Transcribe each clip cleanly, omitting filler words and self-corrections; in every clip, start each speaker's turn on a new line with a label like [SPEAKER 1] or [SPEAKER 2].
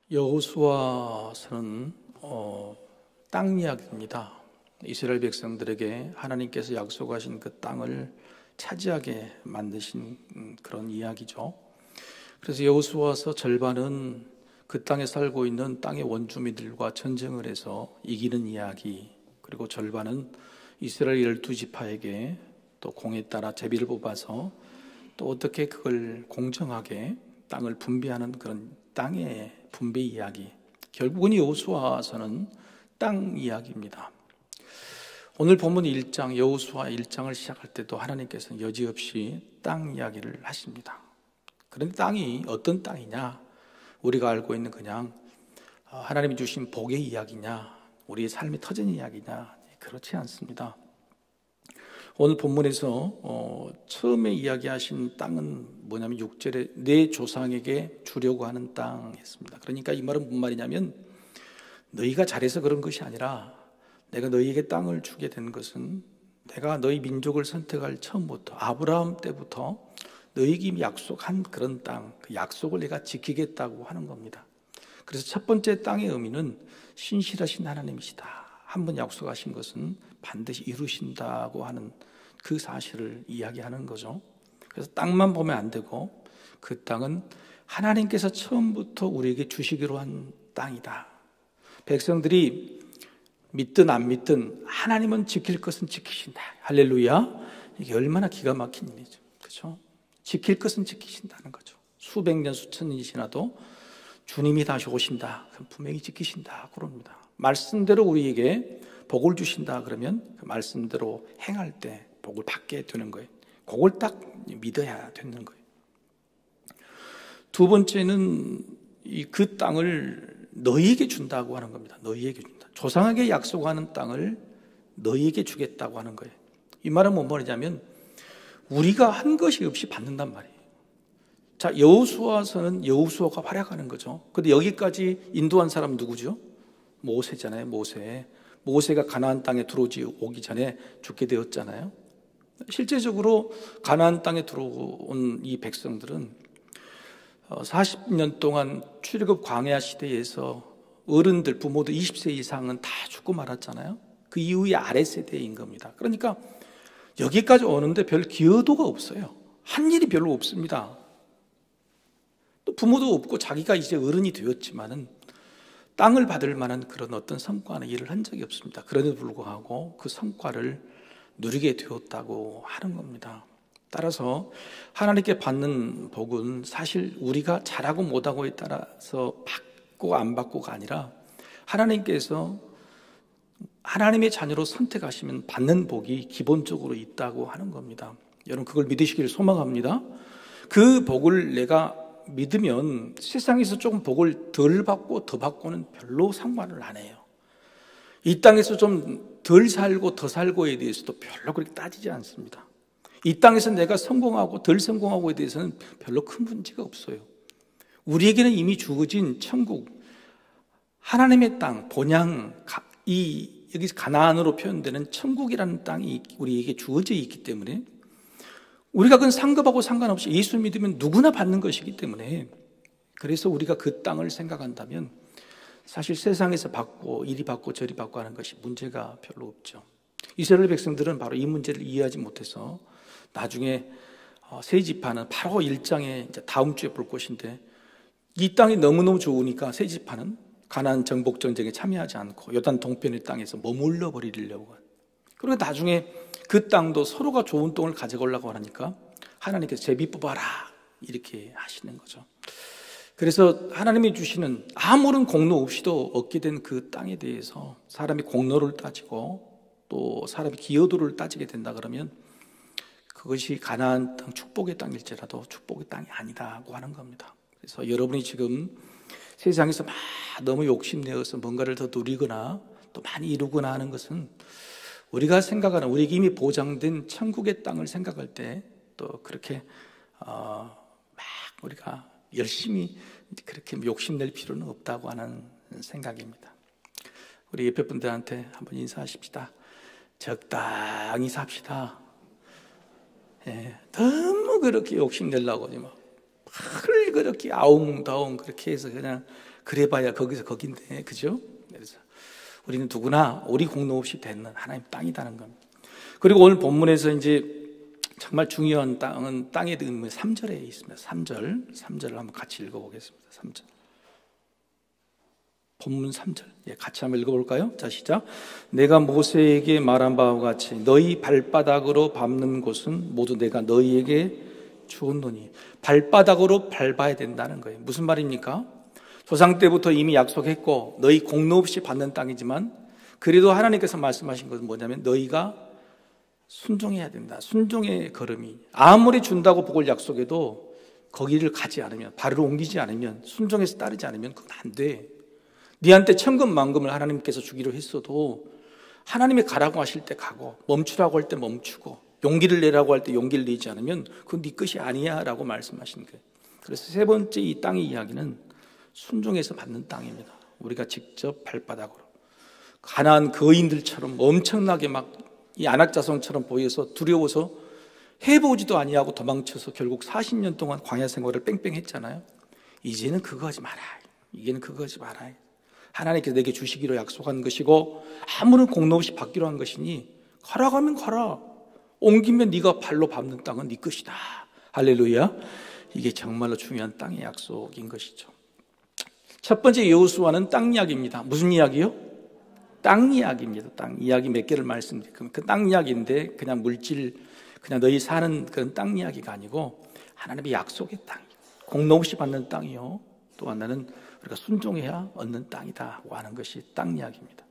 [SPEAKER 1] 여호수아서는 땅 이야기입니다. 이스라엘 백성들에게 하나님께서 약속하신 그 땅을 차지하게 만드신 그런 이야기죠. 그래서 여호수아서 절반은 그 땅에 살고 있는 땅의 원주민들과 전쟁을 해서 이기는 이야기, 그리고 절반은 이스라엘 12지파에게 또 공에 따라 제비를 뽑아서 또 어떻게 그걸 공정하게 땅을 분배하는 그런 땅의 분배 이야기, 결국은 여호수아서는 땅 이야기입니다. 오늘 본문 1장, 여호수아 1장을 시작할 때도 하나님께서는 여지없이 땅 이야기를 하십니다. 그런데 땅이 어떤 땅이냐? 우리가 알고 있는 그냥 하나님이 주신 복의 이야기냐, 우리의 삶이 터진 이야기냐? 그렇지 않습니다. 오늘 본문에서 처음에 이야기하신 땅은 뭐냐면 6절에 내 조상에게 주려고 하는 땅이었습니다. 그러니까 이 말은 무슨 말이냐면 너희가 잘해서 그런 것이 아니라 내가 너희에게 땅을 주게 된 것은 내가 너희 민족을 선택할 처음부터 아브라함 때부터 너희에게 이미 약속한 그런 땅, 그 약속을 내가 지키겠다고 하는 겁니다. 그래서 첫 번째 땅의 의미는 신실하신 하나님이시다. 한번 약속하신 것은 반드시 이루신다고 하는 그 사실을 이야기하는 거죠. 그래서 땅만 보면 안 되고 그 땅은 하나님께서 처음부터 우리에게 주시기로 한 땅이다. 백성들이 믿든 안 믿든 하나님은 지킬 것은 지키신다. 할렐루야. 이게 얼마나 기가 막힌 일이죠. 그렇죠? 지킬 것은 지키신다는 거죠. 수백 년 수천 년이 지나도 주님이 다시 오신다. 그럼 분명히 지키신다. 그럽니다. 말씀대로 우리에게 복을 주신다 그러면 그 말씀대로 행할 때 복을 받게 되는 거예요. 그걸 딱 믿어야 되는 거예요. 두 번째는 그 땅을 너희에게 준다고 하는 겁니다. 너희에게 준다. 조상에게 약속하는 땅을 너희에게 주겠다고 하는 거예요. 이 말은 뭔 말이냐면 우리가 한 것이 없이 받는단 말이에요. 자, 여호수아서는 여호수아가 활약하는 거죠. 근데 여기까지 인도한 사람 누구죠? 모세잖아요. 모세가 가나안 땅에 들어오기 전에 죽게 되었잖아요. 실제적으로 가나안 땅에 들어온 이 백성들은 40년 동안 출애굽 광야 시대에서 어른들, 부모들 20세 이상은 다 죽고 말았잖아요. 그 이후에 아래 세대인 겁니다. 그러니까 여기까지 오는데 별 기여도가 없어요. 한 일이 별로 없습니다. 또 부모도 없고 자기가 이제 어른이 되었지만은 땅을 받을 만한 그런 어떤 성과나 일을 한 적이 없습니다. 그럼에도 불구하고 그 성과를 누리게 되었다고 하는 겁니다. 따라서 하나님께 받는 복은 사실 우리가 잘하고 못하고에 따라서 받고 안 받고가 아니라 하나님께서 하나님의 자녀로 선택하시면 받는 복이 기본적으로 있다고 하는 겁니다. 여러분 그걸 믿으시기를 소망합니다. 그 복을 내가 믿으면 세상에서 조금 복을 덜 받고 더 받고는 별로 상관을 안 해요. 이 땅에서 좀 덜 살고 더 살고에 대해서도 별로 그렇게 따지지 않습니다. 이 땅에서 내가 성공하고 덜 성공하고에 대해서는 별로 큰 문제가 없어요. 우리에게는 이미 주어진 천국, 하나님의 땅, 본향, 여기서 가나안으로 표현되는 천국이라는 땅이 우리에게 주어져 있기 때문에 우리가 그건 상급하고 상관없이 예수 믿으면 누구나 받는 것이기 때문에 그래서 우리가 그 땅을 생각한다면 사실 세상에서 받고 이리 받고 저리 받고 하는 것이 문제가 별로 없죠. 이스라엘 백성들은 바로 이 문제를 이해하지 못해서 나중에 세 지파는 바로 1장에 이제 다음 주에 볼 것인데 이 땅이 너무너무 좋으니까 세 지파는 가나안 정복 전쟁에 참여하지 않고 요단 동편의 땅에서 머물러 버리려고 해요. 그리고 나중에 그 땅도 서로가 좋은 땅을 가져가려고 하니까 하나님께서 제비 뽑아라 이렇게 하시는 거죠. 그래서 하나님이 주시는 아무런 공로 없이도 얻게 된 그 땅에 대해서 사람이 공로를 따지고 또 사람이 기여도를 따지게 된다 그러면 그것이 가나안 땅 축복의 땅일지라도 축복의 땅이 아니다고 하는 겁니다. 그래서 여러분이 지금 세상에서 막 너무 욕심내어서 뭔가를 더 누리거나 또 많이 이루거나 하는 것은 우리가 생각하는 우리에게 이미 보장된 천국의 땅을 생각할 때 또 그렇게 막 우리가 열심히 그렇게 욕심낼 필요는 없다고 하는 생각입니다. 우리 옆에 분들한테 한번 인사하십시다. 적당히 삽시다. 너무 그렇게 욕심내려고 막 며칠 그렇게 아웅다웅 그렇게 해서 그냥 그래봐야 거기서 거긴데, 그죠? 그래서 우리는 누구나 우리 공로 없이 되는 하나님 땅이라는 겁니다. 그리고 오늘 본문에서 이제 정말 중요한 땅은 땅의 의미 3절에 있습니다. 3절을 한번 같이 읽어보겠습니다. 3절. 본문 3절. 같이 한번 읽어볼까요? 자, 시작. 내가 모세에게 말한 바와 같이 너희 발바닥으로 밟는 곳은 모두 내가 너희에게 주었노니. 발바닥으로 밟아야 된다는 거예요. 무슨 말입니까? 조상 때부터 이미 약속했고 너희 공로 없이 받는 땅이지만 그래도 하나님께서 말씀하신 것은 뭐냐면 너희가 순종해야 된다. 순종의 걸음이. 아무리 준다고 복을 약속해도 거기를 가지 않으면, 발을 옮기지 않으면, 순종해서 따르지 않으면 그건 안 돼. 네한테 천금만금을 하나님께서 주기로 했어도 하나님이 가라고 하실 때 가고 멈추라고 할 때 멈추고 용기를 내라고 할 때 용기를 내지 않으면 그건 네 것이 아니야 라고 말씀하신 거예요. 그래서 세 번째 이 땅의 이야기는 순종해서 받는 땅입니다. 우리가 직접 발바닥으로 가나안 거인들처럼 엄청나게 막 이 안악자손처럼 보여서 두려워서 해보지도 아니하고 도망쳐서 결국 40년 동안 광야 생활을 뺑뺑 했잖아요. 이제는 그거 하지 마라. 이제는 그거 하지 마라. 하나님께서 내게 주시기로 약속한 것이고 아무런 공로 없이 받기로 한 것이니 가라 가면 가라. 옮기면 네가 발로 밟는 땅은 네 것이다. 할렐루야. 이게 정말로 중요한 땅의 약속인 것이죠. 첫 번째 여호수아는 땅 이야기입니다. 무슨 이야기요? 땅 이야기입니다. 땅 이야기 몇 개를 말씀드릴게요. 그 땅 이야기인데 그냥 물질, 그냥 너희 사는 그런 땅 이야기가 아니고 하나님의 약속의 땅이요. 공로 없이 받는 땅이요. 또 하나는 우리가 순종해야 얻는 땅이다고 하는 것이 땅 이야기입니다.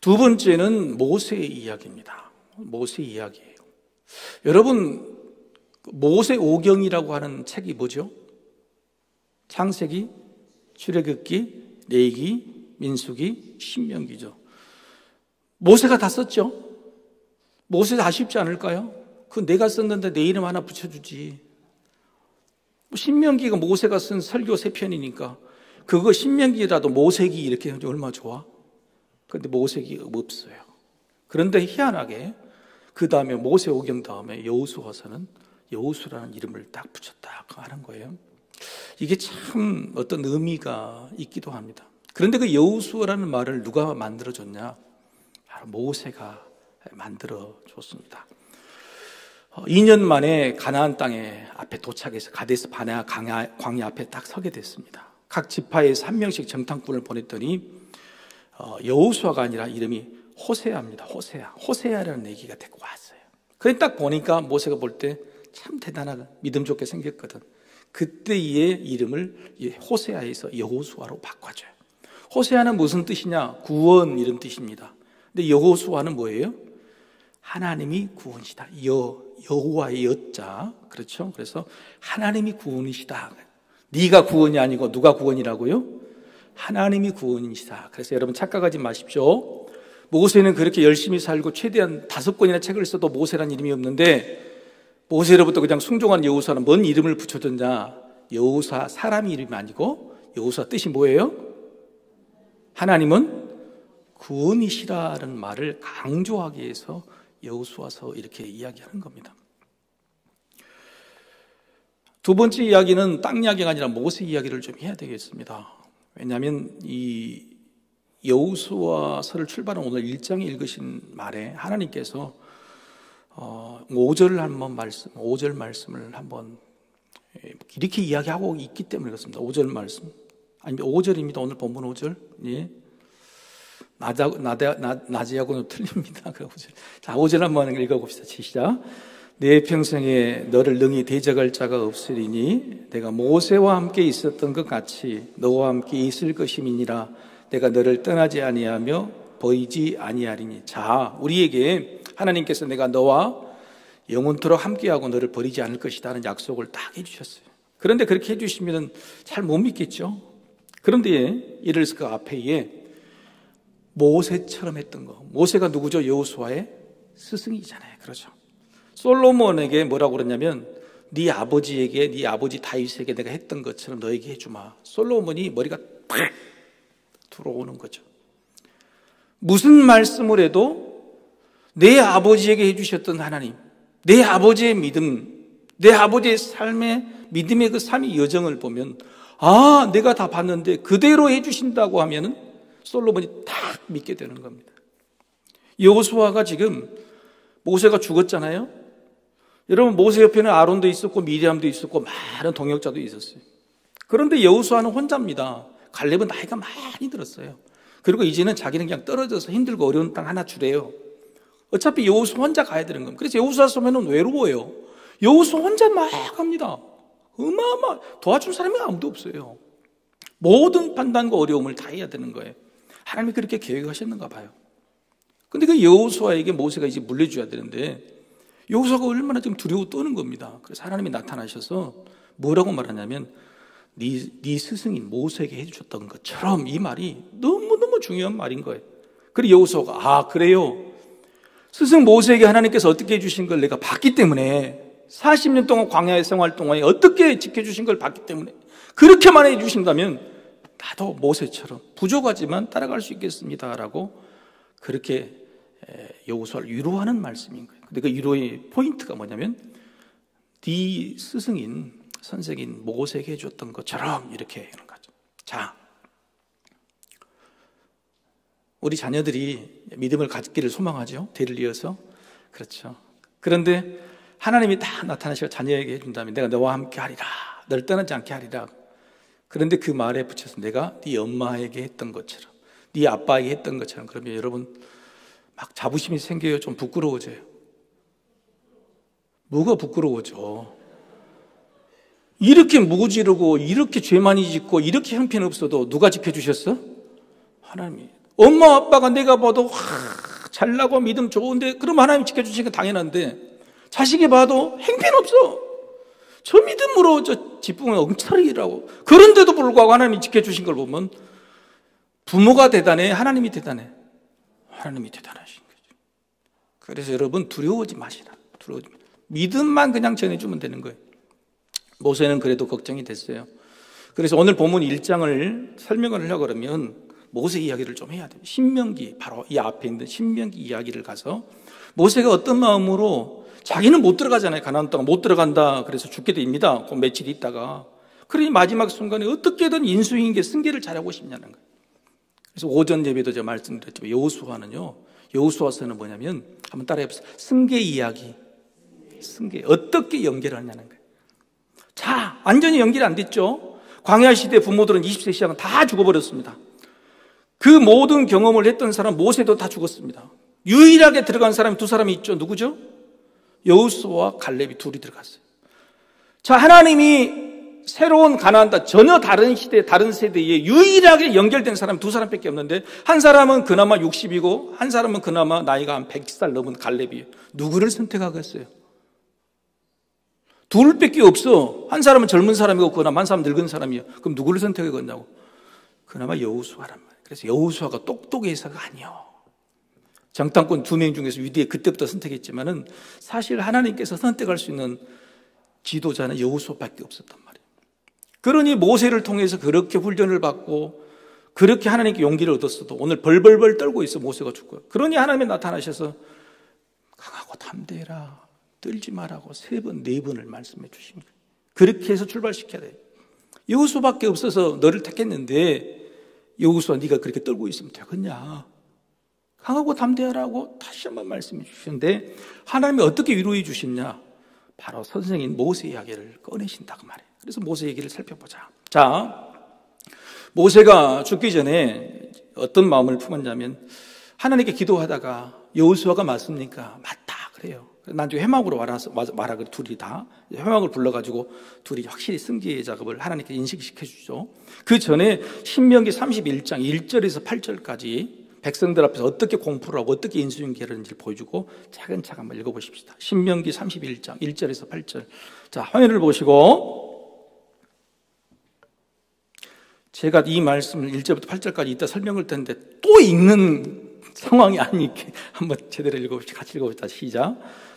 [SPEAKER 1] 두 번째는 모세의 이야기입니다. 모세의 이야기예요. 여러분, 모세 오경이라고 하는 책이 뭐죠? 창세기, 출애굽기, 레위기, 민수기, 신명기죠. 모세가 다 썼죠. 모세 다 쉽지 않을까요? 그 내가 썼는데 내 이름 하나 붙여주지. 신명기가 모세가 쓴 설교 3편이니까 그거 신명기라도 모세기 이렇게 하면 얼마나 좋아? 그런데 모세기 없어요. 그런데 희한하게 그 다음에 모세오경 다음에 여호수아서는 여호수라는 이름을 딱 붙였다 하는 거예요. 이게 참 어떤 의미가 있기도 합니다. 그런데 그 여호수아라는 말을 누가 만들어줬냐? 바로 모세가 만들어줬습니다. 2년 만에 가나안 땅에 앞에 도착해서 가데스 바네아 광야 앞에 딱 서게 됐습니다. 각 지파에서 한 명씩 정탐꾼을 보냈더니 여호수아가 아니라 이름이 호세아입니다. 호세아라는 얘기가 데리고 왔어요. 그래 딱 보니까 모세가 볼 때 참 대단하고 믿음 좋게 생겼거든. 그때의 이름을 호세아에서 여호수아로 바꿔줘요. 호세아는 무슨 뜻이냐? 구원 이런 뜻입니다. 근데 여호수아는 뭐예요? 하나님이 구원이시다. 여호와의 여자, 그렇죠? 그래서 하나님이 구원이시다. 네가 구원이 아니고 누가 구원이라고요? 하나님이 구원이시다. 그래서 여러분 착각하지 마십시오. 모세는 그렇게 열심히 살고 최대한 5권이나 책을 써도 모세라는 이름이 없는데 모세로부터 그냥 순종한 여호수아는 뭔 이름을 붙여줬냐? 여호수아 사람 이름이 아니고 여호수아 뜻이 뭐예요? 하나님은 구원이시라는 말을 강조하기 위해서 여호수아서 이렇게 이야기하는 겁니다. 두 번째 이야기는 땅 이야기가 아니라 모세 이야기를 좀 해야 되겠습니다. 왜냐하면 이 여호수아서를 출발한 오늘 1장에 읽으신 말에 하나님께서 5절 말씀을 한번 이렇게 이야기하고 있기 때문에 그렇습니다. 5절 말씀. 아니 5절입니다. 오늘 본문 5절. 예. 낮이하고는 틀립니다. 자, 5절 한번 읽어봅시다. 시작. 내 평생에 너를 능히 대적할 자가 없으리니 내가 모세와 함께 있었던 것 같이 너와 함께 있을 것임이니라. 내가 너를 떠나지 아니하며 버리지 아니하리니. 자, 우리에게 하나님께서 내가 너와 영원토록 함께하고 너를 버리지 않을 것이라는 약속을 딱 해주셨어요. 그런데 그렇게 해주시면 잘 못 믿겠죠. 그런데 이를 그 앞에 모세처럼 했던 거. 모세가 누구죠? 여호수아의 스승이잖아요. 그렇죠. 솔로몬에게 뭐라고 그러냐면 네 아버지에게, 네 아버지 다윗에게 내가 했던 것처럼 너에게 해주마. 솔로몬이 머리가 팍 들어오는 거죠. 무슨 말씀을 해도 내 아버지에게 해주셨던 하나님, 내 아버지의 믿음, 내 아버지의 삶의 믿음의 그 삶의 여정을 보면 아, 내가 다 봤는데 그대로 해주신다고 하면은 솔로몬이 딱 믿게 되는 겁니다. 여호수아가 지금 모세가 죽었잖아요. 여러분, 모세 옆에는 아론도 있었고 미리암도 있었고 많은 동역자도 있었어요. 그런데 여호수아는 혼자입니다. 갈렙은 나이가 많이 들었어요. 그리고 이제는 자기는 그냥 떨어져서 힘들고 어려운 땅 하나 주래요. 어차피 여호수아 혼자 가야 되는 겁니다. 그래서 여호수아 서면은 외로워요. 여호수아 혼자 막 갑니다. 도와줄 사람이 아무도 없어요. 모든 판단과 어려움을 다 해야 되는 거예요. 하나님이 그렇게 계획하셨는가 봐요. 근데 그 여호수아에게 모세가 이제 물려줘야 되는데 여호수아가 얼마나 지금 두려워 떠는 겁니다. 그래서 하나님이 나타나셔서 뭐라고 말하냐면 네 스승인 모세에게 해주셨던 것처럼, 이 말이 너무너무 중요한 말인 거예요. 그리고 여호수아가 아, 그래요? 스승 모세에게 하나님께서 어떻게 해주신 걸 내가 봤기 때문에 40년 동안 광야의 생활 동안에 어떻게 지켜주신 걸 봤기 때문에 그렇게만 해주신다면 나도 모세처럼 부족하지만 따라갈 수 있겠습니다라고 그렇게 여호수아를 위로하는 말씀인 거예요. 근데 그 위로의 포인트가 뭐냐면 네 스승인 선생인 모세에게 해줬던 것처럼 이렇게 하는 거죠. 자, 우리 자녀들이 믿음을 갖기를 소망하죠. 대를 이어서. 그렇죠. 그런데 하나님이 다 나타나셔서 자녀에게 해준다면 내가 너와 함께 하리라, 널 떠나지 않게 하리라. 그런데 그 말에 붙여서 내가 네 엄마에게 했던 것처럼, 네 아빠에게 했던 것처럼, 그러면 여러분 막 자부심이 생겨요. 좀 부끄러워져요. 뭐가 부끄러워져? 이렇게 무지르고 이렇게 죄 많이 짓고 이렇게 형편없어도 누가 지켜주셨어? 하나님이. 엄마 아빠가 내가 봐도 잘나고 믿음 좋은데 그럼 하나님이 지켜주시는 건 당연한데 자식이 봐도 형편없어. 저 믿음으로 저 지붕을 엉터리라고. 그런데도 불구하고 하나님이 지켜주신 걸 보면 부모가 대단해, 하나님이 대단해. 하나님이 대단하신 거죠. 그래서 여러분 두려워하지 마시라. 두려워하지 마시라. 믿음만 그냥 전해주면 되는 거예요. 모세는 그래도 걱정이 됐어요. 그래서 오늘 본문 1장을 설명을 하려고 그러면 모세 이야기를 좀 해야 돼요. 신명기, 바로 이 앞에 있는 신명기 이야기를 가서 모세가 어떤 마음으로, 자기는 못 들어가잖아요. 가나안 땅 못 들어간다. 그래서 죽게 됩니다. 그 며칠 있다가. 그러니 마지막 순간에 어떻게든 인수인계 승계를 잘하고 싶냐는 거예요. 그래서 오전 예배도 제가 말씀드렸지만 여호수아는요, 여호수아서는 뭐냐면 한번 따라해보세요. 승계 이야기. 승계. 어떻게 연결하냐는 거예요. 자, 완전히 연결이 안 됐죠. 광야 시대 부모들은 20세 이상은 다 죽어버렸습니다. 그 모든 경험을 했던 사람 모세도 다 죽었습니다. 유일하게 들어간 사람이 두 사람이 있죠. 누구죠? 여호수아와 갈렙이 둘이 들어갔어요. 자, 하나님이 새로운 가나안 땅, 전혀 다른 시대, 다른 세대에 유일하게 연결된 사람이 두 사람밖에 없는데 한 사람은 그나마 60이고 한 사람은 그나마 나이가 한 100살 넘은 갈렙이에요. 누구를 선택하겠어요? 둘밖에 없어. 한 사람은 젊은 사람이고 그나마 한 사람은 늙은 사람이에요. 그럼 누구를 선택하겠냐고? 그나마 여호수아란 말이에요. 그래서 여호수아가 똑똑해서가 아니요. 정탐꾼 2명 중에서 위대에 그때부터 선택했지만은 사실 하나님께서 선택할 수 있는 지도자는 여호수아밖에 없었단 말이에요. 그러니 모세를 통해서 그렇게 훈련을 받고 그렇게 하나님께 용기를 얻었어도 오늘 벌벌벌 떨고 있어. 모세가 죽고요. 그러니 하나님이 나타나셔서 강하고 담대해라, 떨지 말라고 3번, 4번을 말씀해 주십니다. 그렇게 해서 출발시켜야 돼요. 여호수아밖에 없어서 너를 택했는데 여호수아 네가 그렇게 떨고 있으면 되겠냐? 강하고 담대하라고 다시 한번 말씀해 주시는데 하나님이 어떻게 위로해 주셨냐? 바로 선생인 모세 이야기를 꺼내신다고 말해요. 그래서 모세 얘기를 살펴보자. 자, 모세가 죽기 전에 어떤 마음을 품었냐면 하나님께 기도하다가 여호수아가 맞습니까? 맞다 그래요. 나중에 회막으로 말하 그래. 둘이 다 회막을 불러가지고 둘이 확실히 승계 작업을 하나님께 인식시켜주죠. 그 전에 신명기 31장 1절에서 8절까지 백성들 앞에서 어떻게 공부를 하고 어떻게 인수인계를 하는지를 보여주고 차근차근 한번 읽어보십시다. 신명기 31장 1절에서 8절. 자, 화면을 보시고 제가 이 말씀을 1절부터 8절까지 이따 설명을 했는데 또 읽는 상황이 아니게 한번 제대로 읽어봅시다. 같이 읽어봅시다. 시작.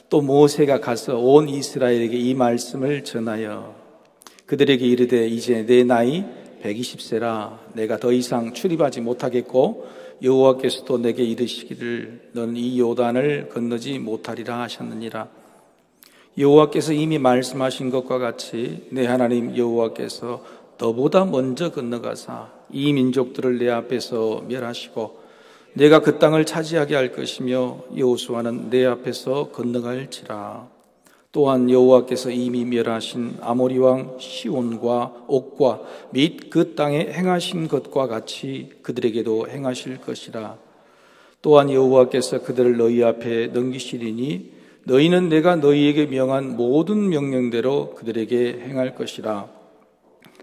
[SPEAKER 1] 또 모세가 가서 온 이스라엘에게 이 말씀을 전하여 그들에게 이르되 이제 내 나이 120세라 내가 더 이상 출입하지 못하겠고 여호와께서도 내게 이르시기를 너는 이 요단을 건너지 못하리라 하셨느니라. 여호와께서 이미 말씀하신 것과 같이 내 하나님 여호와께서 너보다 먼저 건너가사 이 민족들을 내 앞에서 멸하시고 내가 그 땅을 차지하게 할 것이며 여호수아는 내 앞에서 건너갈지라. 또한 여호와께서 이미 멸하신 아모리 왕 시온과 옥과 및 그 땅에 행하신 것과 같이 그들에게도 행하실 것이라. 또한 여호와께서 그들을 너희 앞에 넘기시리니 너희는 내가 너희에게 명한 모든 명령대로 그들에게 행할 것이라.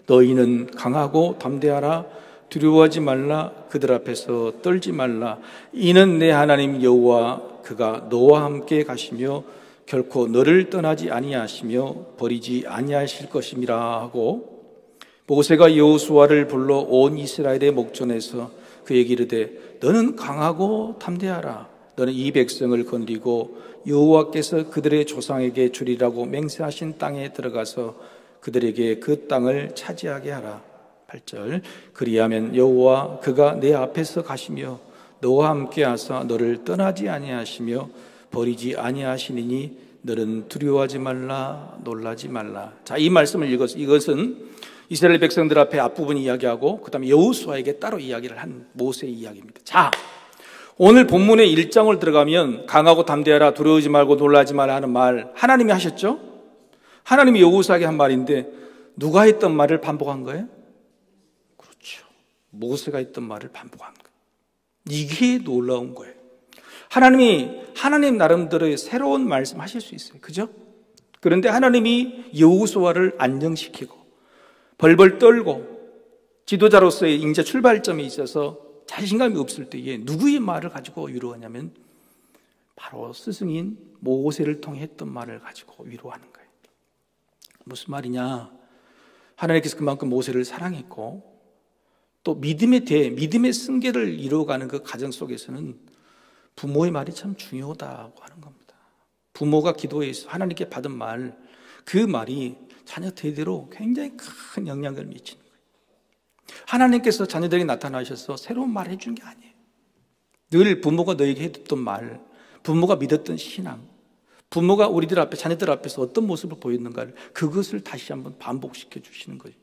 [SPEAKER 1] 너희는 강하고 담대하라. 두려워하지 말라. 그들 앞에서 떨지 말라. 이는 내 하나님 여호와 그가 너와 함께 가시며 결코 너를 떠나지 아니하시며 버리지 아니하실 것임이라 하고, 모세가 여호수아를 불러 온 이스라엘의 목전에서 그에게 이르되 너는 강하고 담대하라. 너는 이 백성을 건드리고 여호와께서 그들의 조상에게 주리라고 맹세하신 땅에 들어가서 그들에게 그 땅을 차지하게 하라. 8절. 그리하면 여호와 그가 내 앞에서 가시며 너와 함께 하사 너를 떠나지 아니하시며 버리지 아니하시니니 너는 두려워하지 말라. 놀라지 말라. 자, 이 말씀을 읽어서 이것은 이스라엘 백성들 앞에 앞부분 이야기하고 그 다음에 여호수아에게 따로 이야기를 한 모세의 이야기입니다. 자, 오늘 본문의 1장을 들어가면 강하고 담대하라, 두려워하지 말고 놀라지 말라 하는 말 하나님이 하셨죠? 하나님이 여호수아에게 한 말인데 누가 했던 말을 반복한 거예요? 그렇죠. 모세가 했던 말을 반복한 거예요. 이게 놀라운 거예요. 하나님 나름대로의 새로운 말씀 하실 수 있어요. 그죠? 그런데 하나님이 여호수아를 안정시키고 벌벌 떨고 지도자로서의 이제 출발점에 있어서 자신감이 없을 때에 누구의 말을 가지고 위로하냐면 바로 스승인 모세를 통해 했던 말을 가지고 위로하는 거예요. 무슨 말이냐? 하나님께서 그만큼 모세를 사랑했고 또 믿음의 승계를 이루어가는 그 과정 속에서는 부모의 말이 참 중요하다고 하는 겁니다. 부모가 기도해서 하나님께 받은 말, 그 말이 자녀 대대로 굉장히 큰 영향을 미치는 거예요. 하나님께서 자녀들에게 나타나셔서 새로운 말을 해주는 게 아니에요. 늘 부모가 너에게 해줬던 말, 부모가 믿었던 신앙, 부모가 우리들 앞에, 자녀들 앞에서 어떤 모습을 보였는가를 그것을 다시 한번 반복시켜 주시는 거예요.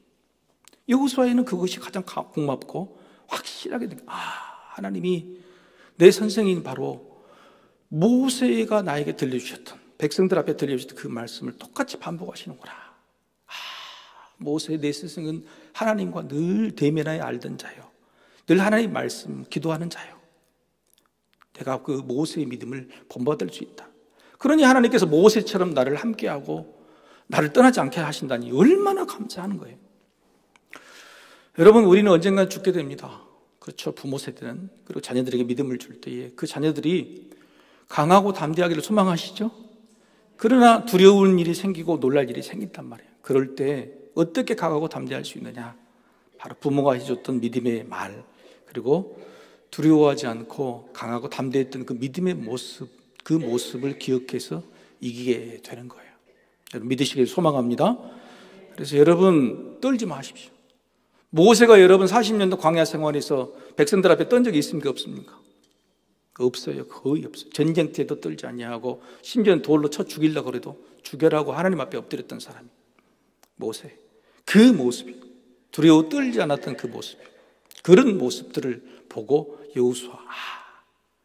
[SPEAKER 1] 여호수아에는 그것이 가장 고맙고 확실하게 하나님이 내 선생인 바로 모세가 나에게 들려주셨던, 백성들 앞에 들려주셨던 그 말씀을 똑같이 반복하시는구나. 모세 내 스승은 하나님과 늘 대면하여 알던 자요, 늘 하나님의 말씀 기도하는 자요. 내가 그 모세의 믿음을 본받을 수 있다. 그러니 하나님께서 모세처럼 나를 함께하고 나를 떠나지 않게 하신다니 얼마나 감사하는 거예요. 여러분, 우리는 언젠가 죽게 됩니다. 그렇죠. 부모 세대는. 그리고 자녀들에게 믿음을 줄 때에 그 자녀들이 강하고 담대하기를 소망하시죠. 그러나 두려운 일이 생기고 놀랄 일이 생긴단 말이에요. 그럴 때 어떻게 강하고 담대할 수 있느냐? 바로 부모가 해줬던 믿음의 말, 그리고 두려워하지 않고 강하고 담대했던 그 믿음의 모습, 그 모습을 기억해서 이기게 되는 거예요. 여러분 믿으시길 소망합니다. 그래서 여러분 떨지 마십시오. 모세가 여러분 40년도 광야 생활에서 백성들 앞에 떤 적이 있습니까? 없습니까? 없어요. 거의 없어요. 전쟁 때도 떨지 아니하고 심지어는 돌로 쳐 죽이려고 해도 죽여라고 하나님 앞에 엎드렸던 사람이 모세. 그 모습이 두려워 떨지 않았던 그 모습, 그런 모습들을 보고 여호수아,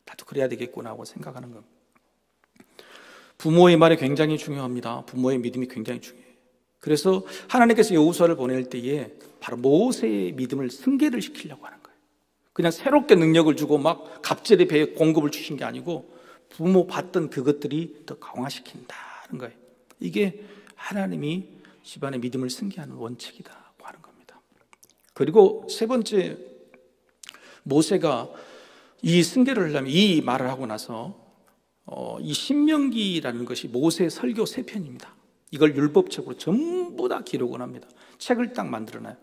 [SPEAKER 1] 나도 그래야 되겠구나 하고 생각하는 겁니다. 부모의 말이 굉장히 중요합니다. 부모의 믿음이 굉장히 중요해요. 그래서 하나님께서 여호수아를 보낼 때에 바로 모세의 믿음을 승계를 시키려고 하는 거예요. 그냥 새롭게 능력을 주고 막 갑절의 배에 공급을 주신 게 아니고 부모 받던 그것들이 더 강화시킨다는 거예요. 이게 하나님이 집안의 믿음을 승계하는 원칙이라고 하는 겁니다. 그리고 세 번째, 모세가 이 승계를 하려면 이 말을 하고 나서 이 신명기라는 것이 모세의 설교 3편입니다. 이걸 율법책으로 전부 다 기록을 합니다. 책을 딱 만들어놔요.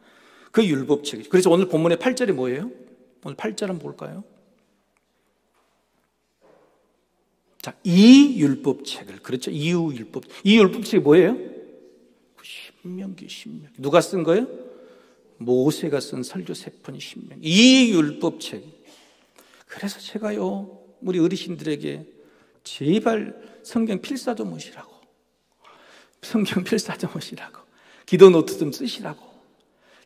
[SPEAKER 1] 그 율법책. 그래서 오늘 본문의 8절이 뭐예요? 오늘 8절은 뭘까요? 자, 이 율법책을, 그렇죠? 이 율법책이 뭐예요? 신명기. 누가 쓴 거예요? 모세가 쓴 설교 3편이 신명기. 이 율법책. 그래서 제가요, 우리 어르신들에게 제발 성경 필사도 모시라고. 성경 필사 좀 하시라고, 기도 노트 좀 쓰시라고.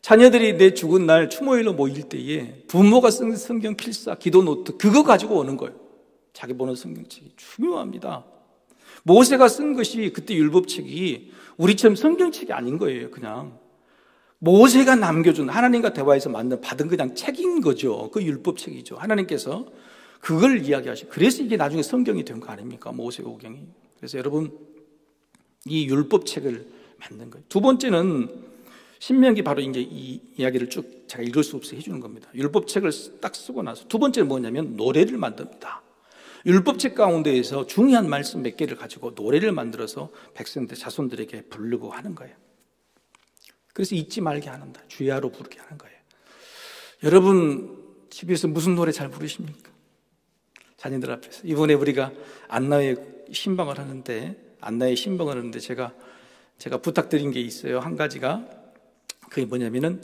[SPEAKER 1] 자녀들이 내 죽은 날 추모일로 모일 때에 부모가 쓴 성경 필사, 기도 노트 그거 가지고 오는 거예요. 자기 보는 성경책이 중요합니다. 모세가 쓴 것이 그때 율법책이 우리처럼 성경책이 아닌 거예요. 그냥 모세가 남겨준, 하나님과 대화해서 받은 그냥 책인 거죠. 그 율법책이죠. 하나님께서 그걸 이야기하시고, 그래서 이게 나중에 성경이 된 거 아닙니까? 모세오경이. 그래서 여러분, 이 율법책을 만든 거예요. 두 번째는 신명기, 바로 이제 이 이야기를 쭉 제가 읽을 수 없이 해주는 겁니다. 율법책을 딱 쓰고 나서 두 번째는 뭐냐면 노래를 만듭니다. 율법책 가운데에서 중요한 말씀 몇 개를 가지고 노래를 만들어서 백성들, 자손들에게 부르고 하는 거예요. 그래서 잊지 말게 하는다. 주야로 부르게 하는 거예요. 여러분 집에서 무슨 노래 잘 부르십니까? 자녀들 앞에서. 이번에 우리가 안나의 신방을 하는데 제가 부탁드린 게 있어요. 한 가지가, 그게 뭐냐면은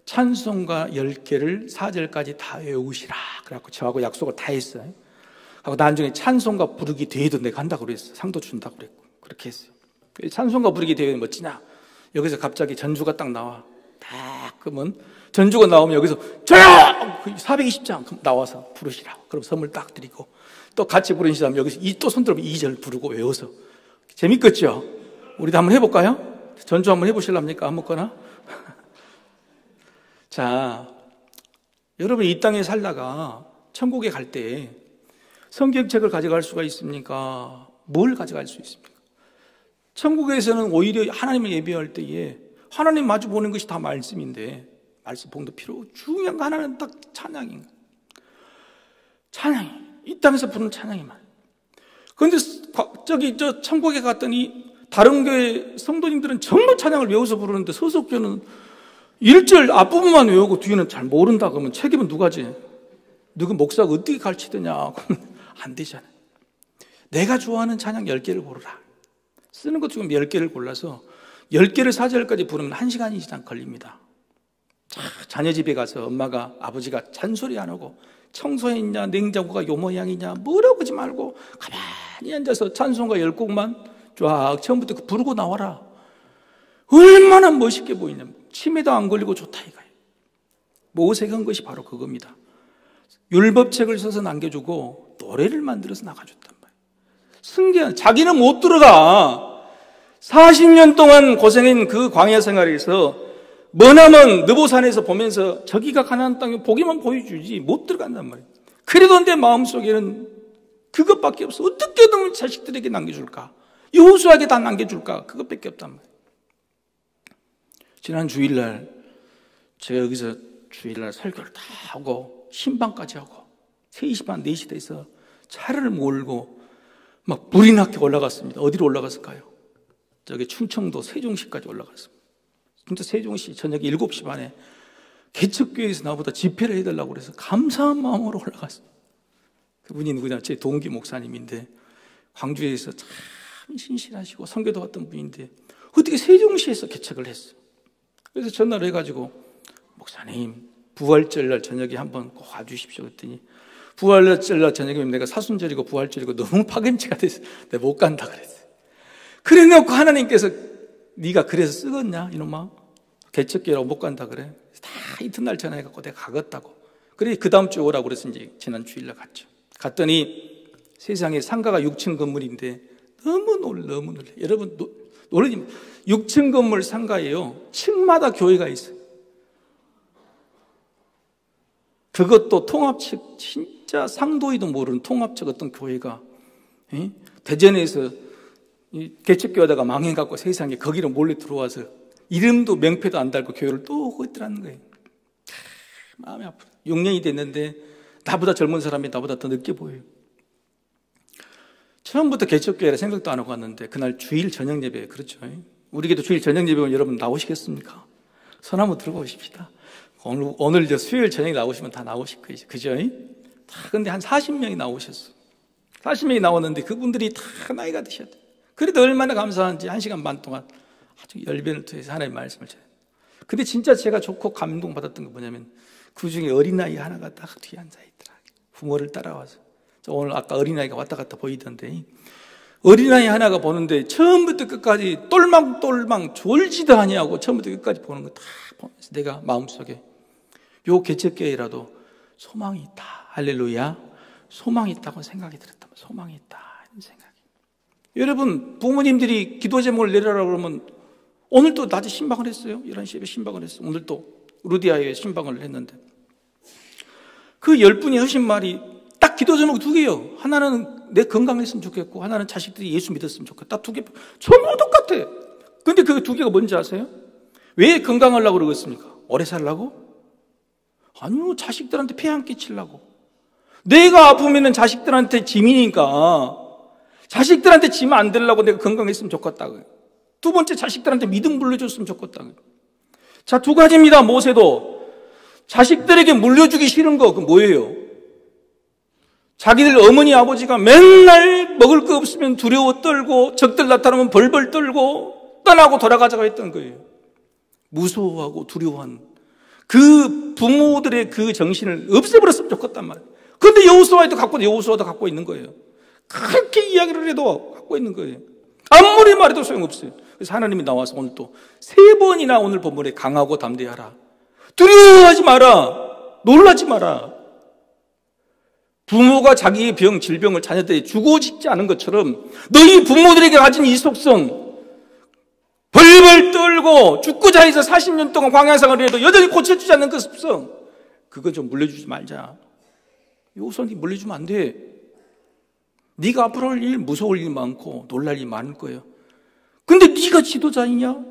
[SPEAKER 1] 찬송가 10개를 4절까지 다 외우시라. 그래갖고 저하고 약속을 다 했어요. 하고 나중에 찬송가 부르기 대회도 내가 한다고 그랬어요. 상도 준다고 그랬고. 그렇게 했어요. 찬송가 부르기 대회는 뭐지냐? 여기서 갑자기 전주가 딱 나와. 딱 그러면 전주가 나오면 여기서 조용! 420장 나와서 부르시라고. 그럼 선물 딱 드리고, 또 같이 부르신 사람 여기서 또 손 들으면 2절 부르고 외워서. 재밌겠죠? 우리도 한번 해볼까요? 전주 한번 해보실랍니까? 아무거나? 자, 여러분 이 땅에 살다가 천국에 갈 때 성경책을 가져갈 수가 있습니까? 뭘 가져갈 수 있습니까? 천국에서는 오히려 하나님을 예배할 때에 하나님 마주 보는 것이 다 말씀인데, 말씀 봉도 필요 없고, 중요한 거 하나는 딱 찬양인 거예요. 찬양이, 이 땅에서 부르는 찬양이 많아요. 그런데 저 천국에 갔더니 다른 교회 성도님들은 전부 찬양을 외워서 부르는데 서석교는 1절 앞부분만 외우고 뒤에는 잘 모른다 그러면 책임은 누가지? 누구 목사가 어떻게 가르치더냐? 안 되잖아요. 내가 좋아하는 찬양 10개를 고르라. 쓰는 것 중에 10개를 골라서 10개를 4절까지 부르면 1시간 이상 걸립니다. 자녀 집에 가서 엄마가, 아버지가 잔소리 안 하고 청소했냐, 냉장고가 요 모양이냐 뭐라고 하지 말고 가만히 앉아서 찬송가 10곡만 쫙 처음부터 부르고 나와라. 얼마나 멋있게 보이냐면 치매도 안 걸리고 좋다 이거예요. 모세가 한 것이 바로 그겁니다. 율법책을 써서 남겨주고 노래를 만들어서 나가줬단 말이에요. 승계한, 자기는 못 들어가. 40년 동안 고생한 그 광야 생활에서 머나먼 느보산에서 보면서 저기가 가나안 땅에 보기만 보여주지 못 들어간단 말이에요. 그래도 내 마음속에는 그것밖에 없어. 어떻게 하면 자식들에게 남겨줄까? 여호수아에게 다 남겨줄까? 그것밖에 없단 말이에요. 지난 주일날 제가 여기서 주일날 설교를 다 하고 신방까지 하고 3시 반, 4시 돼서 차를 몰고 막 불이 나게 올라갔습니다. 어디로 올라갔을까요? 저기 충청도 세종시까지 올라갔습니다. 진짜 세종시 저녁 7시 반에 개척교회에서 나보다 집회를 해달라고 그래서 감사한 마음으로 올라갔습니다. 그분이 누구냐? 제 동기 목사님인데 광주에서 참 신실하시고 선교도 왔던 분인데 어떻게 세종시에서 개척을 했어요. 그래서 전화를 해가지고 목사님 부활절날 저녁에 한번 꼭 와주십시오 그랬더니 부활절날 저녁에 내가 사순절이고 부활절이고 너무 파김치가 돼서 내가 못 간다 그랬어요. 그래놓고 하나님께서 네가 그래서 쓰겄냐 이놈아? 개척교회라고 못 간다 그래. 다 이튿날 전화해갖고 내가 가겠다고. 그래 그 다음 주에 오라고 그래서 이제 지난 주일날 갔죠. 갔더니 세상에 상가가 6층 건물인데 너무 놀래. 여러분 놀라지 6층 건물 상가예요. 층마다 교회가 있어요. 그것도 통합측, 진짜 상도이도 모르는 통합측 어떤 교회가 대전에서 개척교회다가 망해갖고 세상에 거기로 몰래 들어와서 이름도 명패도 안 달고 교회를 또 하고 있더라는 거예요. 마음이 아프다. 6년이 됐는데 나보다 젊은 사람이 나보다 더 늦게 보여요. 처음부터 개척교회라 생각도 안 하고 왔는데 그날 주일 저녁 예배, 그렇죠? 우리에게도 주일 저녁 예배면 여러분 나오시겠습니까? 손 한번 들고 오십시다. 오늘 저 수요일 저녁에 나오시면 다 나오실 거예요. 그죠? 다 근데 한 40명이 나오셨어. 40명이 나왔는데 그분들이 다 나이가 드셨대. 그래도 얼마나 감사한지 1시간 반 동안 아주 열변을 토해서 하나님의 말씀을 전해요. 근데 진짜 제가 좋고 감동받았던 게 뭐냐면 그 중에 어린아이 하나가 딱 뒤에 앉아있더라. 부모를 따라와서. 오늘 아까 어린아이가 왔다 갔다 보이던데 어린아이 하나가 보는데 처음부터 끝까지 똘망똘망 졸지도 아니하고 처음부터 끝까지 보는 거 다 보면서 내가 마음속에 요 개척교회라도 소망이 있다. 할렐루야. 소망이 있다고 생각이 들었다. 소망이 있다. 이런 생각이. 여러분, 부모님들이 기도 제목을 내려라 그러면 오늘도 낮에 신방을 했어요. 11시에 신방을 했어요. 오늘도 루디아에 신방을 했는데 그 10분이 하신 말이 딱 기도 제목 2개요. 하나는 내 건강했으면 좋겠고 하나는 자식들이 예수 믿었으면 좋겠다. 딱 2개. 전부 똑같아. 근데 그 2개가 뭔지 아세요? 왜 건강하려고 그러겠습니까? 오래 살라고? 아니요. 자식들한테 폐 안 끼치려고. 내가 아프면 자식들한테 짐이니까 자식들한테 짐 안 되려고 내가 건강했으면 좋겠다. 두 번째, 자식들한테 믿음 물려줬으면 좋겠다. 자, 2가지입니다. 모세도 자식들에게 물려주기 싫은 거, 그 뭐예요? 자기들 어머니 아버지가 맨날 먹을 거 없으면 두려워 떨고 적들 나타나면 벌벌 떨고 떠나고 돌아가자고 했던 거예요. 무서워하고 두려워한 그 부모들의 그 정신을 없애버렸으면 좋겠단 말이에요. 그런데 여호수아도 갖고 있는 거예요. 그렇게 이야기를 해도 갖고 있는 거예요. 아무리 말해도 소용없어요. 그래서 하나님이 나와서 오늘 또 3번이나 오늘 본문에 강하고 담대하라. 두려워하지 마라. 놀라지 마라. 부모가 자기의 질병을 자녀들이 주고 싶지 않은 것처럼 너희 부모들에게 가진 이 속성, 벌벌 떨고 죽고자 해서 40년 동안 광야생활을 해도 여전히 고쳐주지 않는 그 습성, 그거 좀 물려주지 말자. 여호수아한테 물려주면 안 돼. 네가 앞으로 할 일, 무서울 일 많고 놀랄 일 많을 거예요. 근데 네가 지도자이냐?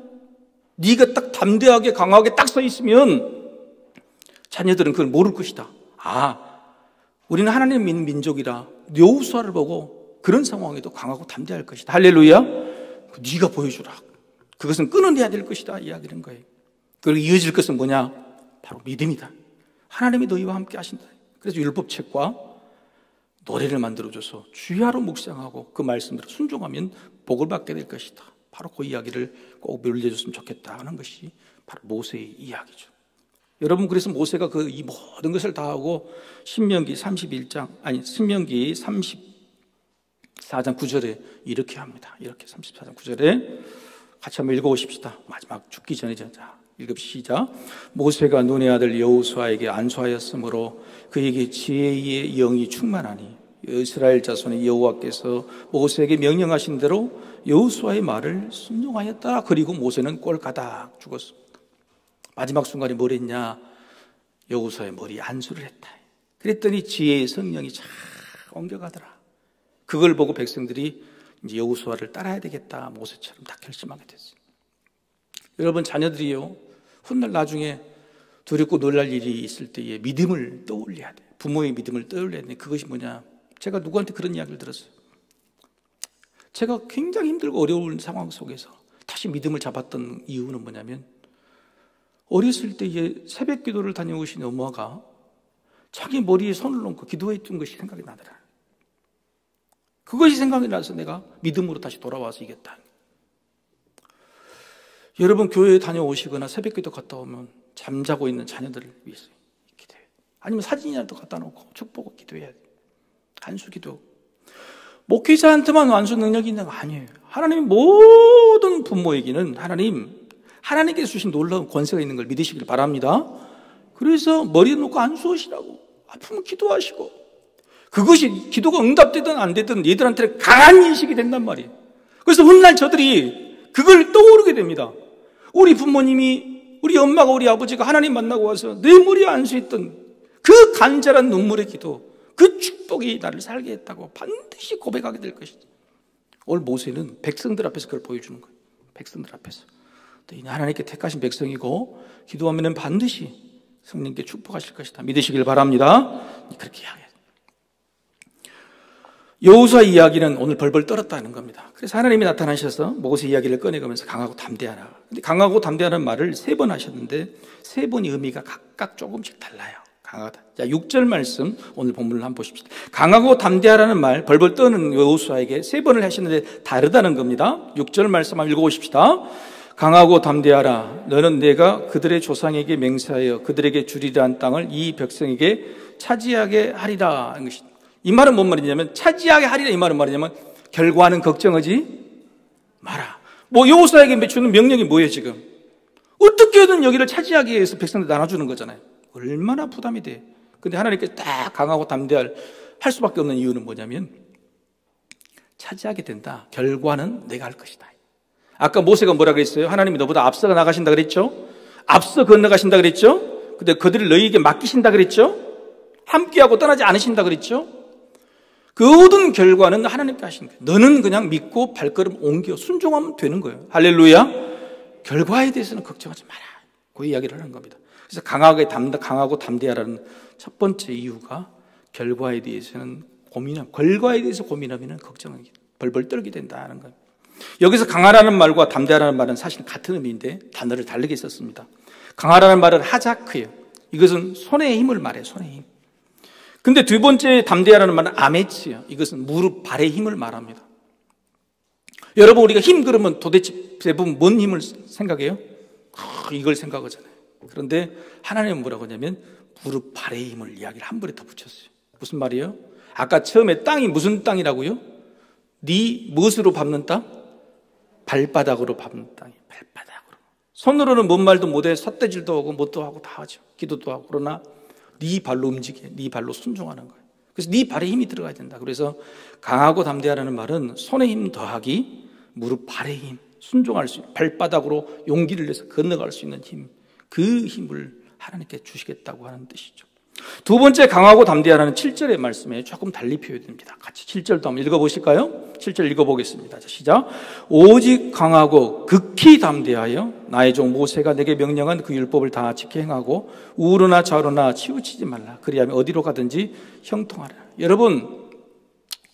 [SPEAKER 1] 네가 딱 담대하게 강하게 딱 서 있으면 자녀들은 그걸 모를 것이다. 우리는 하나님 믿는 민족이라 여호수아를 보고 그런 상황에도 강하고 담대할 것이다. 할렐루야. 네가 보여주라. 그것은 끊어내야 될 것이다. 이야기하는 거예요. 그리고 이어질 것은 뭐냐? 바로 믿음이다. 하나님이 너희와 함께 하신다. 그래서 율법책과 노래를 만들어줘서 주야로 묵상하고 그 말씀대로 순종하면 복을 받게 될 것이다. 바로 그 이야기를 꼭 물려줬으면 좋겠다 하는 것이 바로 모세의 이야기죠. 여러분, 그래서 모세가 이 모든 것을 다 하고 신명기 34장 9절에 이렇게 합니다. 이렇게 34장 9절에 같이 한번 읽어보십시다. 마지막 죽기 전에. 자, 시작. 모세가 눈의 아들 여호수아에게 안수하였으므로 그에게 지혜의 영이 충만하니 이스라엘 자손의 여호와께서 모세에게 명령하신 대로 여호수아의 말을 순종하였다. 그리고 모세는 꼴가닥 죽었습니다. 마지막 순간에 뭘 했냐? 여호수아의 머리에 안수를 했다. 그랬더니 지혜의 성령이 쫙 옮겨가더라. 그걸 보고 백성들이 이제 여호수아를 따라야 되겠다. 모세처럼 다 결심하게 됐어요. 여러분, 자녀들이요, 훗날 나중에 두렵고 놀랄 일이 있을 때에 믿음을 떠올려야 돼요. 부모의 믿음을 떠올려야 돼요. 그것이 뭐냐? 제가 누구한테 그런 이야기를 들었어요. 제가 굉장히 힘들고 어려운 상황 속에서 다시 믿음을 잡았던 이유는 뭐냐면, 어렸을 때에 새벽 기도를 다녀오신 엄마가 자기 머리에 손을 얹고 기도했던 것이 생각이 나더라. 그것이 생각이 나서 내가 믿음으로 다시 돌아와서 이겼다. 여러분, 교회에 다녀오시거나 새벽 기도 갔다 오면 잠자고 있는 자녀들을 위해서 기도해요. 아니면 사진이라도 갖다 놓고 축복을 기도해야 돼요. 안수 기도. 목회자한테만 안수 능력이 있는 거 아니에요. 하나님의 모든 부모에게는 하나님께서 주신 놀라운 권세가 있는 걸 믿으시길 바랍니다. 그래서 머리에 놓고 안수하시라고. 아프면 기도하시고. 그것이 기도가 응답되든 안 되든 얘들한테는 강한 인식이 된단 말이에요. 그래서 훗날 저들이 그걸 떠오르게 됩니다. 우리 부모님이, 우리 엄마가, 우리 아버지가 하나님 만나고 와서 내 머리에 안수했던 그 간절한 눈물의 기도, 그 축복이 나를 살게 했다고 반드시 고백하게 될 것이다. 오늘 모세는 백성들 앞에서 그걸 보여주는 거예요. 백성들 앞에서. 하나님께 택하신 백성이고 기도하면 반드시 성령께 축복하실 것이다. 믿으시길 바랍니다. 그렇게 이야기해요. 여호수아 이야기는 오늘 벌벌 떨었다는 겁니다. 그래서 하나님이 나타나셔서 모세 이야기를 꺼내가면서 강하고 담대하라. 근데 강하고 담대하라는 말을 3번 하셨는데 3번의 의미가 각각 조금씩 달라요. 강하다. 자, 6절 말씀 오늘 본문을 한번 보십시다. 강하고 담대하라는 말, 벌벌 떠는 여호수아에게 3번을 하셨는데 다르다는 겁니다. 6절 말씀 한번 읽어보십시다. 강하고 담대하라. 너는 내가 그들의 조상에게 맹세하여 그들에게 주리라 한 땅을 이 백성에게 차지하게 하리라 하는 것입니다. 이 말은 뭔 말이냐면, 차지하게 하리라 이 말은 말이냐면 결과는 걱정하지 마라. 뭐 여호수아에게 주는 명령이 뭐예요 지금? 어떻게든 여기를 차지하기 위해서 백성들 나눠주는 거잖아요. 얼마나 부담이 돼. 근데 하나님께서 딱 강하고 담대할 수밖에 없는 이유는 뭐냐면 차지하게 된다. 결과는 내가 할 것이다. 아까 모세가 뭐라 그랬어요? 하나님이 너보다 앞서가 나가신다 그랬죠? 앞서 건너가신다 그랬죠? 근데 그들을 너희에게 맡기신다 그랬죠? 함께하고 떠나지 않으신다 그랬죠? 그 모든 결과는 하나님께 하시는 거예요. 너는 그냥 믿고 발걸음 옮겨 순종하면 되는 거예요. 할렐루야. 결과에 대해서는 걱정하지 마라. 그 이야기를 하는 겁니다. 그래서 강하고 담대하라는 첫 번째 이유가 결과에 대해서는 결과에 대해서 고민하면 걱정하기 벌벌 떨게 된다는 거예요. 여기서 강하라는 말과 담대하라는 말은 사실 같은 의미인데 단어를 다르게 썼습니다. 강하라는 말은 하자크예요. 이것은 손의 힘을 말해요. 손의 힘. 근데 두 번째 담대하라는 말은 아메츠예요. 이것은 무릎, 발의 힘을 말합니다. 여러분 우리가 힘 그러면 도대체 대부분 뭔 힘을 생각해요? 이걸 생각하잖아요. 그런데 하나님은 뭐라고 하냐면 무릎, 발의 힘을 이야기를 한 번에 더 붙였어요. 무슨 말이에요? 아까 처음에 땅이 무슨 땅이라고요? 네 무엇으로 밟는 땅? 발바닥으로 밟는 땅이에요. 발바닥으로. 손으로는 뭔 말도 못해. 삿대질도 하고 뭣도 하고 다 하죠. 기도도 하고. 그러나 네 발로 움직여. 네 발로 순종하는 거예요. 그래서 네 발에 힘이 들어가야 된다. 그래서 강하고 담대하라는 말은 손에 힘 더하기 무릎, 발의 힘, 순종할 수 있는 발바닥으로 용기를 내서 건너갈 수 있는 힘, 그 힘을 하나님께 주시겠다고 하는 뜻이죠. 두 번째 강하고 담대하라는 7절의 말씀에 조금 달리 표현됩니다. 같이 7절도 한번 읽어보실까요? 7절 읽어보겠습니다. 자, 시작. 오직 강하고 극히 담대하여 나의 종 모세가 내게 명령한 그 율법을 다 지켜 행하고 우르나 좌우나 치우치지 말라. 그리하면 어디로 가든지 형통하라. 여러분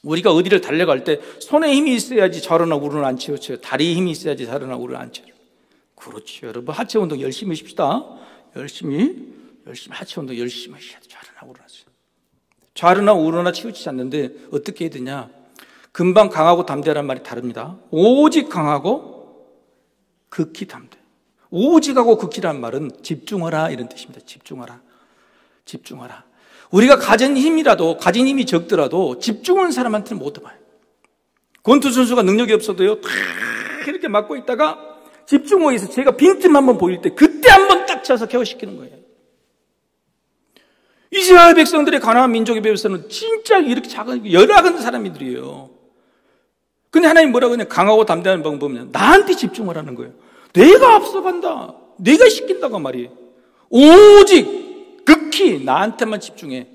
[SPEAKER 1] 우리가 어디를 달려갈 때 손에 힘이 있어야지 좌우나 우르나 안 치우쳐요. 다리에 힘이 있어야지 좌우나 우르나 안 치우쳐요. 그렇죠. 여러분 하체 운동 열심히 하십시다. 열심히 하체 운동 열심히 하셔야 돼. 좌르나 우르나 치우치지 않는데 어떻게 해야 되냐? 금방 강하고 담대하라는 말이 다릅니다. 오직 강하고 극히 담대. 오직하고 극히라는 말은 집중하라 이런 뜻입니다. 집중하라. 우리가 가진 힘이 적더라도 집중하는 사람한테는 못 해봐요. 권투 선수가 능력이 없어도요, 다 이렇게 맞고 있다가 집중호에서 제가 빈틈 한번 보일 때 그때 한번 딱 쳐서 케어시키는 거예요. 이스라엘 백성들의 가나안 민족에 비해서는 진짜 이렇게 작은 열악한 사람들이에요. 근데 하나님 뭐라고 하냐? 강하고 담대한 방법은 나한테 집중하라는 거예요. 내가 앞서간다. 내가 시킨다고 말이에요. 오직 극히 나한테만 집중해.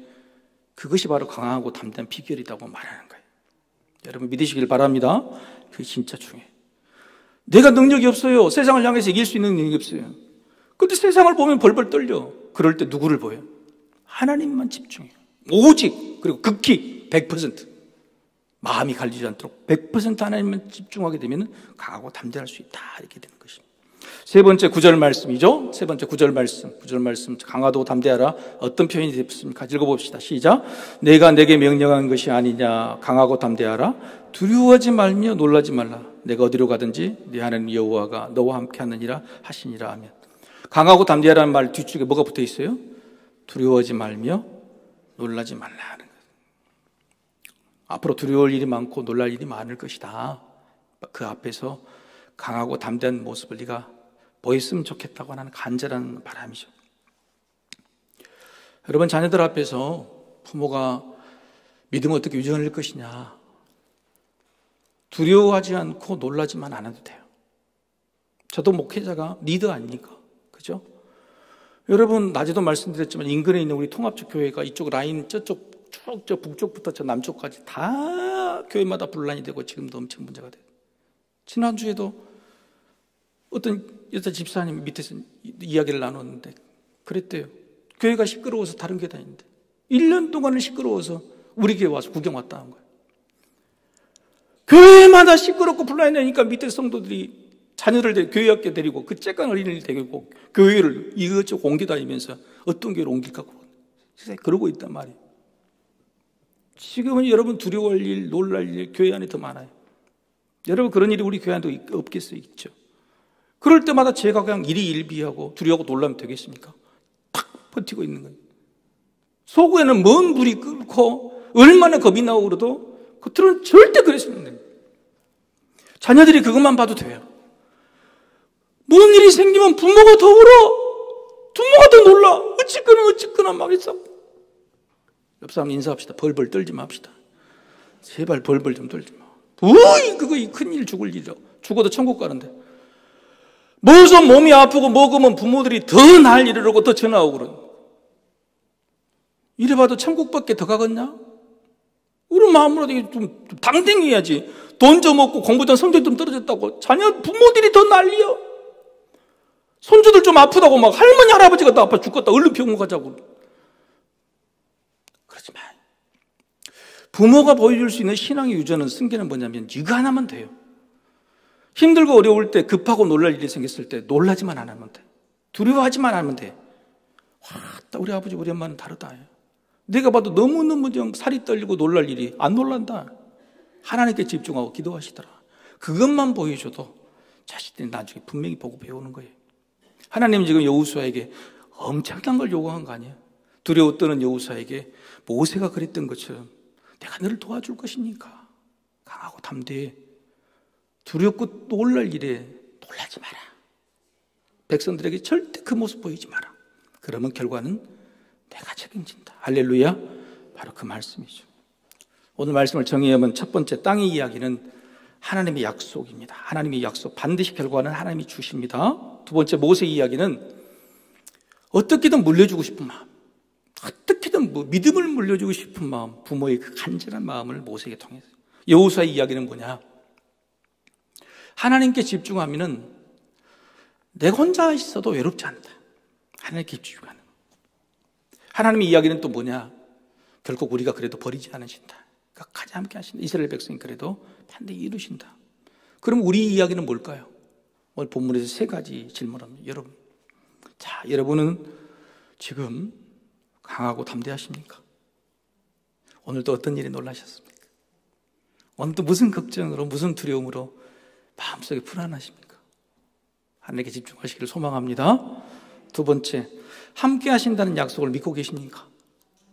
[SPEAKER 1] 그것이 바로 강하고 담대한 비결이라고 말하는 거예요. 여러분 믿으시길 바랍니다. 그게 진짜 중요해요. 내가 능력이 없어요. 세상을 향해서 이길 수 있는 능력이 없어요. 그런데 세상을 보면 벌벌 떨려. 그럴 때 누구를 보여요? 하나님만 집중해요. 오직 그리고 극히 100% 마음이 갈리지 않도록 100% 하나님만 집중하게 되면 강하고 담대할 수 있다 이렇게 되는 것입니다. 세 번째 9절 말씀이죠. 세 번째 9절 말씀 강하고 담대하라. 어떤 표현이 됐습니까? 읽어봅시다. 시작. 내가 내게 명령한 것이 아니냐. 강하고 담대하라. 두려워하지 말며 놀라지 말라. 내가 어디로 가든지 네 하나님 여호와가 너와 함께 하느니라 하시니라 하면 강하고 담대하라는 말 뒤쪽에 뭐가 붙어 있어요? 두려워하지 말며 놀라지 말라 하는 거예요. 앞으로 두려울 일이 많고 놀랄 일이 많을 것이다. 그 앞에서 강하고 담대한 모습을 네가 보였으면 좋겠다고 하는 간절한 바람이죠. 여러분 자녀들 앞에서 부모가 믿음을 어떻게 유지할 것이냐. 두려워하지 않고 놀라지만 않아도 돼요. 저도 목회자가 리더 아닙니까? 그죠? 여러분 낮에도 말씀드렸지만 인근에 있는 우리 통합적 교회가 이쪽 라인 저쪽 쭉 저 북쪽부터 저 남쪽까지 다 교회마다 분란이 되고 지금도 엄청 문제가 돼요. 지난주에도 어떤 여자 집사님 밑에서 이야기를 나눴는데 그랬대요. 교회가 시끄러워서 다른 교회 다니는데 1년 동안을 시끄러워서 우리 교회 와서 구경 왔다 한 거예요. 교회마다 시끄럽고 분란이 나니까 밑에 성도들이 자녀를 교회 학교 데리고 그 쬐깐 어린이를 데리고 교회를 이것저것 옮겨 다니면서 어떤 교회를 옮길까 세상에 그러고 있단 말이에요. 지금은 여러분 두려워할 일, 놀랄 일 교회 안에 더 많아요. 여러분 그런 일이 우리 교회 안에 없겠어요? 있죠. 그럴 때마다 제가 그냥 일희일비하고 두려워하고 놀라면 되겠습니까? 탁 버티고 있는 거예요. 속에는 먼 불이 끓고 얼마나 겁이 나고 그래도 겉으로는 절대 그랬으면 안 됩니다. 자녀들이 그것만 봐도 돼요. 무슨 일이 생기면 부모가 더 울어. 부모가 더 놀라. 어찌거나 막 있어. 옆 사람 인사합시다. 벌벌 떨지 맙시다. 제발 벌벌 좀 떨지 마. 그거 큰일 죽을 일이라. 죽어도 천국 가는데. 무슨 몸이 아프고 먹으면 부모들이 더 날 이러고 더 전화하고 그러는. 이래봐도 천국밖에 더 가겠냐? 우리 마음으로 좀 당당해야지. 돈 좀 없고 공부던 성적 좀 떨어졌다고 자녀 부모들이 더 난리여. 손주들 좀 아프다고 막 할머니 할아버지가 더 아파 죽겠다. 얼른 병원 가자고. 그러지 마. 부모가 보여줄 수 있는 신앙의 유전은 승계는 뭐냐면 이거 하나만 돼요. 힘들고 어려울 때 급하고 놀랄 일이 생겼을 때 놀라지만 않으면 돼. 두려워하지만 않으면 돼. 와, 우리 아버지 우리 엄마는 다르다. 내가 봐도 너무너무 살이 떨리고 놀랄 일이 안 놀란다. 하나님께 집중하고 기도하시더라. 그것만 보여줘도 자식들이 나중에 분명히 보고 배우는 거예요. 하나님은 지금 여호수아에게 엄청난 걸 요구한 거 아니에요. 두려워 떠는 여호수아에게 모세가 그랬던 것처럼 내가 너를 도와줄 것이니까 강하고 담대해. 두렵고 놀랄 일에 놀라지 마라. 백성들에게 절대 그 모습 보이지 마라. 그러면 결과는 내가 책임진다. 할렐루야. 바로 그 말씀이죠. 오늘 말씀을 정의하면 첫 번째 땅의 이야기는 하나님의 약속입니다. 하나님의 약속, 반드시 결과는 하나님이 주십니다. 두 번째 모세 이야기는 어떻게든 물려주고 싶은 마음, 어떻게든 믿음을 물려주고 싶은 마음, 부모의 그 간절한 마음을 모세에게 통해서. 여호수아의 이야기는 뭐냐? 하나님께 집중하면은 내가 혼자 있어도 외롭지 않다. 하나님께 집중하는. 하나님의 이야기는 또 뭐냐? 결국 우리가 그래도 버리지 않으신다. 끝까지 함께 하신다. 이스라엘 백성이 그래도 반드시 이루신다. 그럼 우리 이야기는 뭘까요? 오늘 본문에서 세 가지 질문합니다. 여러분, 자, 여러분은 지금 강하고 담대하십니까? 오늘도 어떤 일에 놀라셨습니까? 오늘도 무슨 걱정으로, 무슨 두려움으로 마음속에 불안하십니까? 하나님께 집중하시기를 소망합니다. 두 번째, 함께 하신다는 약속을 믿고 계십니까?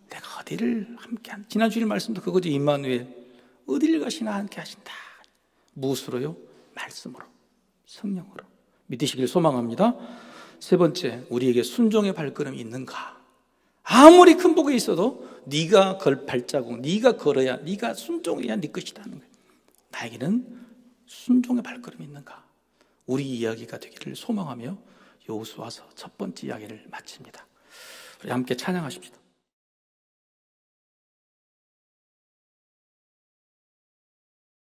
[SPEAKER 1] 내가 어디를 함께 한, 지난 주일 말씀도 그거죠. 임마누엘, 어디를 가시나 함께 하신다. 무엇으로요? 말씀으로, 성령으로 믿으시기를 소망합니다. 세 번째, 우리에게 순종의 발걸음이 있는가? 아무리 큰 복이 있어도 네가 걸 발자국, 네가 걸어야, 네가 순종해야 네 것이다 하는 거예요. 나에게는 순종의 발걸음이 있는가? 우리 이야기가 되기를 소망하며 여호수아서 첫 번째 이야기를 마칩니다. 우리 함께 찬양하십시다.